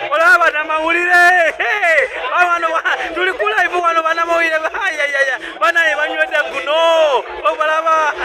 Hola, bana mawulire. Bano tuli ku live wano bana mawulire. Bana banywedde guno. Obalaba.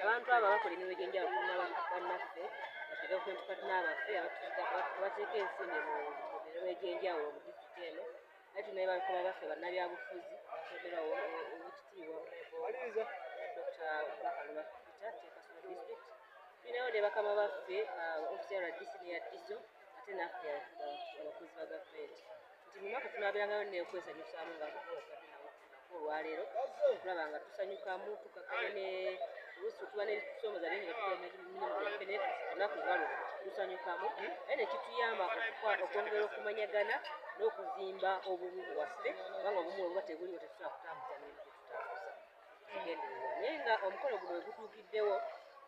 Abantu aba bakola emirimu egy'enjawulo bannaffe abateeka ensimbi mu mirimu egy'enjawulo mu disitulikiti eno ate naye bakola baffe bannabyabufuzi basookera owekitiibwa Dr. Bakaluba Peter Kyekasolo District tulinayo ne bakama baffe ofisa RDC ne Diso ate naffe abakozi ba gavumenti nti mu mwaka tunaabeerangayo neokwesanyusaamu nga olwaleero tulaba nga tusanyukamu tukakanya ne oluusi tuba n'ebisomooza naye nga tukola olunaku ngalo tusanyukamu naye nekituyamba okwongera okumanyagana n'okuzimba obumu bwaffe kubanga obumu bwe buba tebuliwo tetusobola kutambuza n'ebintu byetutambuza naye nga omukolo guno we gutuukiddewo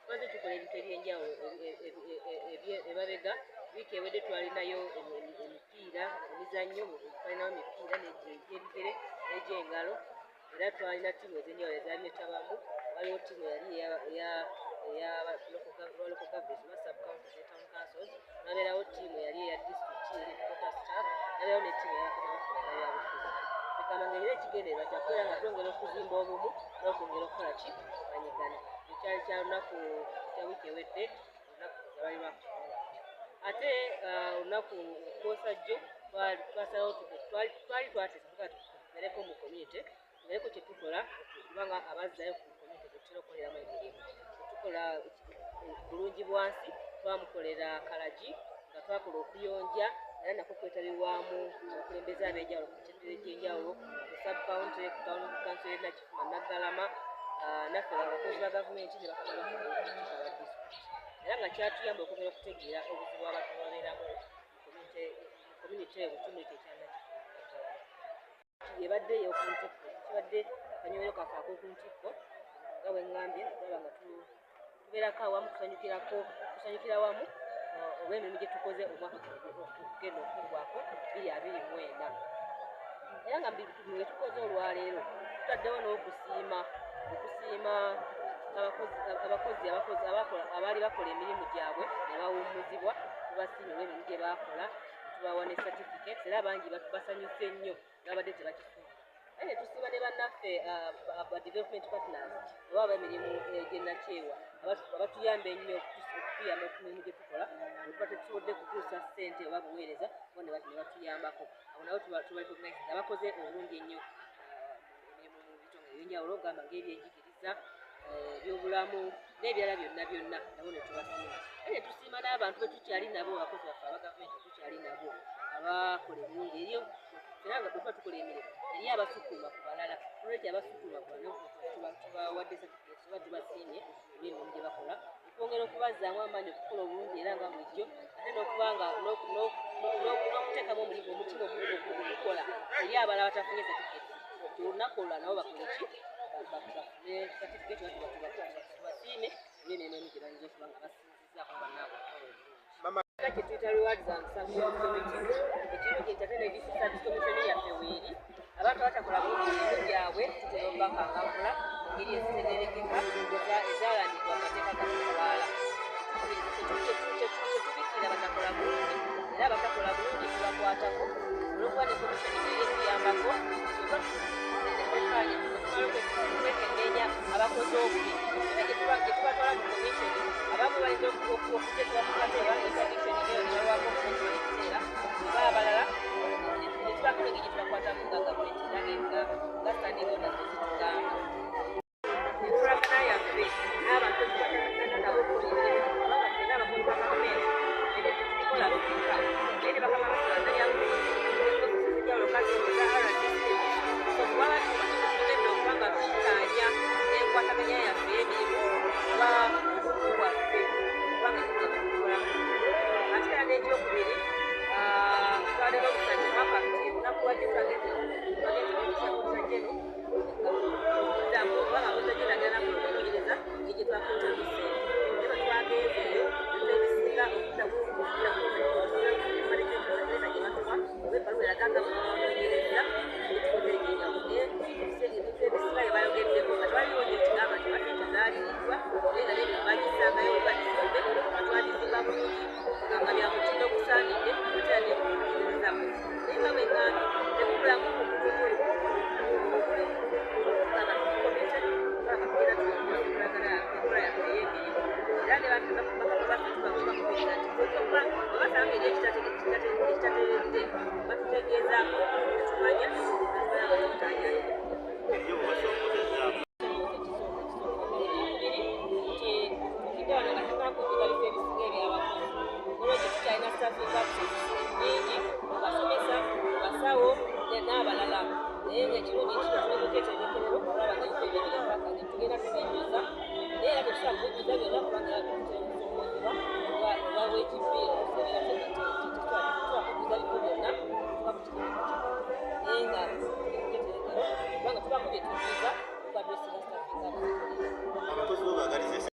twaze tukola ebintu eby'enjawulo ebabega wiiki ewedde twalinayo emipiira emizannyo twalinayo emipiira egy'ebigere n'egy'engalo era twalina ttiimu ez'enjawulo ezaali etabamu waliwo ttiimu yali eya local government oba sub counties ne town councils nabeerawo ttiimu yali eya disitulikiti eri quarter staff nabeerawo ne ttiimu eyabakama baffe nga era ekigendererwa kyakubeera nga twongera okuzimba obumu n'okwongera okukola ki okumanyigana ekyali kya lunaku kya wiiki ewedde olunaku lwali lwakutunga ate olunaku kwosajjo twasalawo twali twateesemuka tumereko mu community tumereko kyetukola kubanga abazzayo ku community tetutera okukoleramu emirimu tetukola bulungi bwansi twamukolera kalagi nga twakola okuyonja era nako kwetabirwamu abakulembeze ab'enjawulo ku mitendera egy'enjawulo ku sub county ku town council nakifuma naggalama naffe abakozi ba gavumenti ne bakama bafuna obukiiko aba disitulikiti era nga kyatuyamba okwongera okutegeera obuzibu abantu babeeramu community ebutundu ekyekyanakifuba ebadde ey'okuntikko kibadde akanywero kaffe ak'okuntikko nga bwe ŋŋambye tulaba nga tubeerako awamu tusanyukira wamu olw'emirimu gye tukoze omwaka tugenda okuggwako 2024 era nga bwe tukoze olwaleero tutaddewo n'okusiima abakozi abaali bakola emirimu gyabwe ne bawummuzibwa tubasiimye olw'emirimu gye baakola tubawa ne certificates era bangi basanyuse nnyo babadde tebakifuna naye tusiba ne bannaffe aba development partners oba ab'emirimu gyennakyewa abatuyamba ennyo okutuyamba ku mirimu gye tukola okuba tetusobodde kutuusa ssente oba buweereza bo ne batuyambako abo nabo tubarecognize abakoze obulungi ennyo emirimu mu bitongole ebyenjawulo gamba ng'ebyenjigiriza ebyobulamu n'ebirala byonna nabo ne tubasiima naye tusiima n'abantu be tukyali nabo abakozi baffe aba gavumenti tukyali nabo abakola ebirungi eriyo era nga bwetuba tukola emirimu eriyo abasukuluma ku balala olwekyo abasukuluma ku balala tubawadde certificate oba tubasiimye olw'emirimu gye bakola okwongera okubazaamu amaanyi okukola obulungi era nga bulijjo ate n'okubanga n'okuteekamu omutima ogukola eri abalala batafunye certificate olunaku olulala nabo bakoleki bafune certificate tubasiime olw'emirimu gye bayinza okuba nga basinzizzaako bannaabwe kye tuyita rewards and sanctions committee ekintu ky'entertainment and business service commission yaffe weeri abantu abatakola bulungi emirimu gyabwe tutera obbakangavula engeri ezitegerekeka ezalandibwa amateeka gatutwala tetubikira batakola bulungi era abatakola bulungi tubakwatako olwokuba ne komishoni naye etuyambako okwekennenya abakoze obubi era gyetubatwala mu komishoni abamu bayinza okuteekwakukateebaadikishoni eyoyawako oba abalala netubako nengeri gyetubakwatamu nga gavumenti nga standing orders ezitugamba enkolagana yaffe n'abantu etukwatagana nabo okola emirimu kubanga fena abakozi ba gavumenti ebyetukola feka naye ne bakama basalanjawulo kasi oza RDC kuba batubakimusobedde okuba nga tukkaanya enkwataganya yaffe y'emirimu oba obukugu bwaffe kubanga tukola ate era n'ekyokubiri twaleka okusanja mwaka olunaku lwajjo twageze okusajjeno damu kubanga musajjeno agenda kunoonyereza egye twakoze obusente naye batwagezeeyo ebisinga okuddamu ebaluwa eraganga munoonyereza ekikoze ekyenjawulo ebisinga bye bayogeddeko nga twaliwo nyo ekigamba nti basente zaaliiriddwa naye nga n'ebyo bagisangayo bagizimbe batwagizimba bulungi nga bya mutindo gusaanidde atera n'ebikugerezamu naye nga bwe ngambye tekubulamu okugulu okugamba tukomite kubanga tugenda enkola yaffe ey'emirimu era ne bakama baffe tubagomba kubeera nti oba basanga eri ekitateredde batutegeezaako netumanya netubayamba tukutanyaayo tukyalina staffing absence nyingi basomesa basawo n'abalala naye ngaekirungi kino tulinaketegekerero okulaba nga ebifo ebyebirakanga tugenda tubinyuza naye era tetusobola kubinyuza byonna kubanga tutemusomozebwa oba wegibiiro tetusobola kubinyuza bifo byonna tuba kutegerekero naye nga tutegeketerekero kubanga tubaku bye tubiza okwadressinga staffing absence abakozi bo baagaliza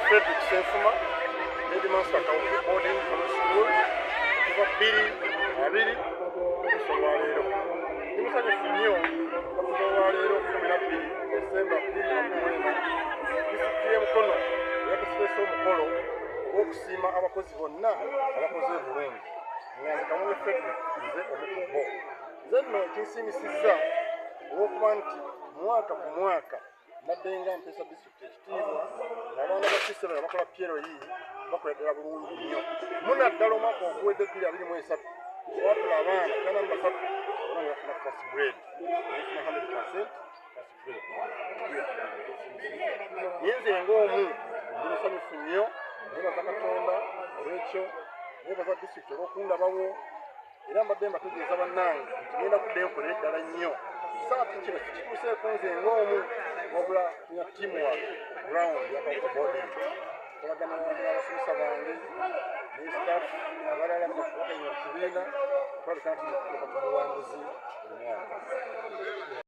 Frederick Senfuma, Headmaster Council Boarding School, kuva 2 okusoma leero. Nimusanyufu nnyo okuva leero 12 Desemba 2020 disitulikiti Mukono yatusibesa omukolo ogw'okusiima abakozi bonna abakoze obulungi. Nyanzi Kamunye Frederick nze omu ku bo. Nze nno kinsiimisizza olw'okuba nti mwaka ku mwaka mbadde nga mpesa disitulikiti ekitiibwa n'abaana ba kisera bakola pyero yii bakola ddala bulungi nnyo. Munaddala omwaka oguwedde 2023 watula abaana 83 abaana bafuna first grade nefuna 100% first grade. Yenze ng'omu ndi musanyufu nnyo nebaza Katonda olw'ekyo nebaza disitulikiti olw'okundabawo era mbadde mbategeeza bannange nti ngenda kuddayo nkolere ddala nnyo. Saati kino kikituuseeko nze ng'omu wabula tulina teamwork ground yakakuboding kolagana n'abasomesa bange ne staff abalala bakenya mu kibiina okwaleka nti tutuuka ku buwanguzi buli mwaka.